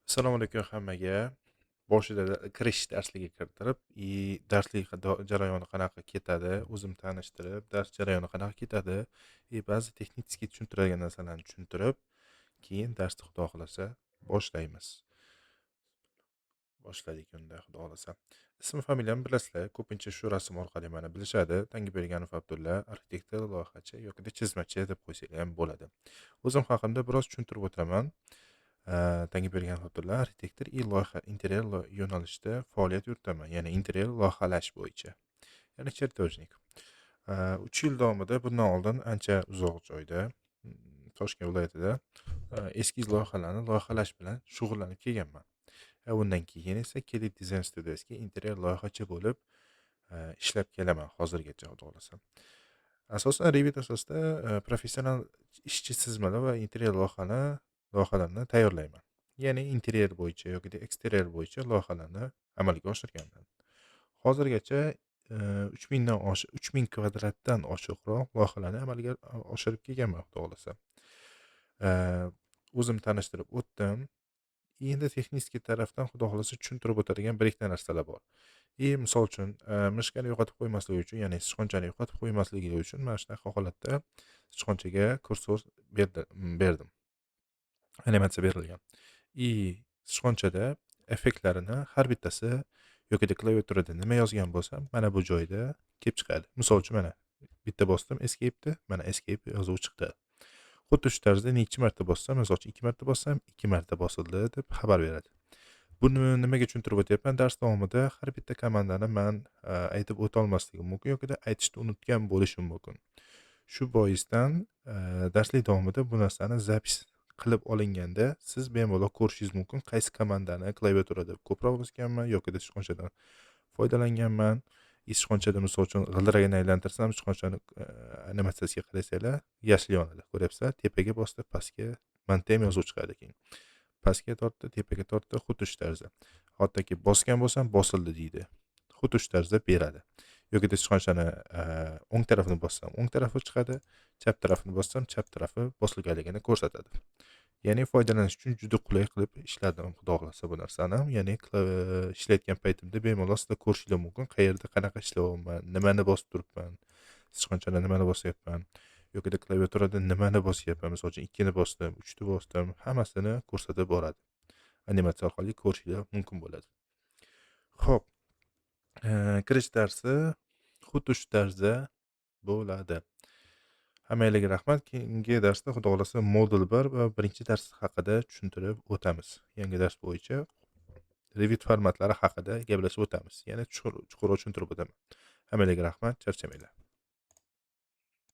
Assalomu alaykum hammaga. Boshida kirish darsligi kirdirib, darslik jarayoni qanaqa ketadi, o'zim tanishtirib, dars jarayoni qanaqa ketadi, ba'zi texnический tushuntiradigan narsalarni tushuntirib, keyin darsni Xudo xolasa boshlaymiz. Boshladik unda Xudo xolasa. Ism familiyamni bilasizlar, ko'pincha shu rasm orqali meni bilishadi. Tangiberganov Abdulla, arxitektor, loyihachi yoki chizmachi deb qo'ysanglar ham bo'ladi. O'zim haqimda biroz tushuntirib o'taman. Tangiberganov Abdulla, arxitektor loyiha interyer yo'nalishida faoliyat yuritaman, ya'ni interyer loyihalash bo'yicha, ya'ni chertojnik. 3 yil davomida bundan oldin ancha uzoq joyda, Toshkent viloyatida eskiz loyihalarni loyihalash bilan shug'ullanib kelganman. Undan keyin esa Kelly Design Studios'ga interyer loyihachi bo'lib ishlab kelaman hozirgacha Xudo xohlasa. Asosan Revit asosida professional ishchi chizmalar va interyer loyihalarni tayyorlayman. Ya'ni interyer bo'yicha yoki eksteryer bo'yicha loyihalarni amalga oshirganman. Hozirgacha 3000 kvadratdan oshiqroq loyihalarni amalga oshirib kelganman Xudo xohlasa. O'zim tanishtirib o'tdim. Endi texnik tarafdan Xudo xolasa tushuntirib o'tadigan bir ikkita narsalar bor. Misol uchun, mishkani yo'qotib qo'ymasligi uchun, ya'ni sichqonchani yo'qotib qo'ymasligi uchun mana shunaqa holatda sichqonchaga kursor berdim. Animatsiya berilgan. Sichqonchada effektlarini har bittasi yoki klaviaturada nima yozgan bo'lsam, mana bu joyda kelib chiqadi. Misol uchun mana bitta bosdim escape'ni, mana escape yozuvi chiqdi. Xuddi shu tarzda necha marta bossam, misol uchun 2 marta bossam, 2 marta bosildi deb xabar beradi. Buni nimaga tushuntirib o'tyapman? Dars davomida har bitta komandani men aytib o'tolmasligim mumkin yoki aytishni unutgan bo'lishim mumkin. Shu boisdan darslik davomida bu narsani zapis qilib olinganda siz bemalol ko'rishingiz mumkin, qaysi komandani klaviaturada ko'proq bosganman yoki sichqonchadan foydalanganman. Sichqonchada misol uchun g'ildiragini aylantirsam, sichqonchani animatsiyasiga qarasanglar yashil yonadi. Ko'ryapsizlar? Tepaga bosdi, pastga maintain yozuv chiqadi keyin. Pastga tortdi, tepaga tortdi, xuddi shu tarzda. Hattoki bosgan bo'lsam, bosildi deydi. Xuddi shu tarzda beradi. Yoki sichqonchani o'ng tarafini bossam, o'ng tarafi chiqadi, chap tarafini bossam, chap tarafi bosilganligini ko'rsatadi. Ya'ni foydalanish uchun juda qulay qilib ishladim, Xudo xolasa bu narsani. Ya'ni ishlayotgan paytimda bemalol sizlar ko'rishingiz mumkin, qayerda qanaqa ishlayapman, nimani bosib turibman, sichqonchada nimani bosyapman, yoki klaviaturada nimani bosyapman. Misol uchun 2 ni bosdim, 3 ni bosdim, hammasini ko'rsatib boradi. Animatsiya orqali ko'rishingiz mumkin bo'ladi. Xo'p, kirish darsi xuddi shu tarzda bo'ladi. Hammalarga rahmat. Keyingi darsda Xudo xolasa modul 1 va birinchi dars haqida tushuntirib o'tamiz. Yangi dars bo'yicha Revit formatlari haqida gaplashib o'tamiz. Yana chuqur tushuntirib o'taman. Hammalarga rahmat, charchamanglar.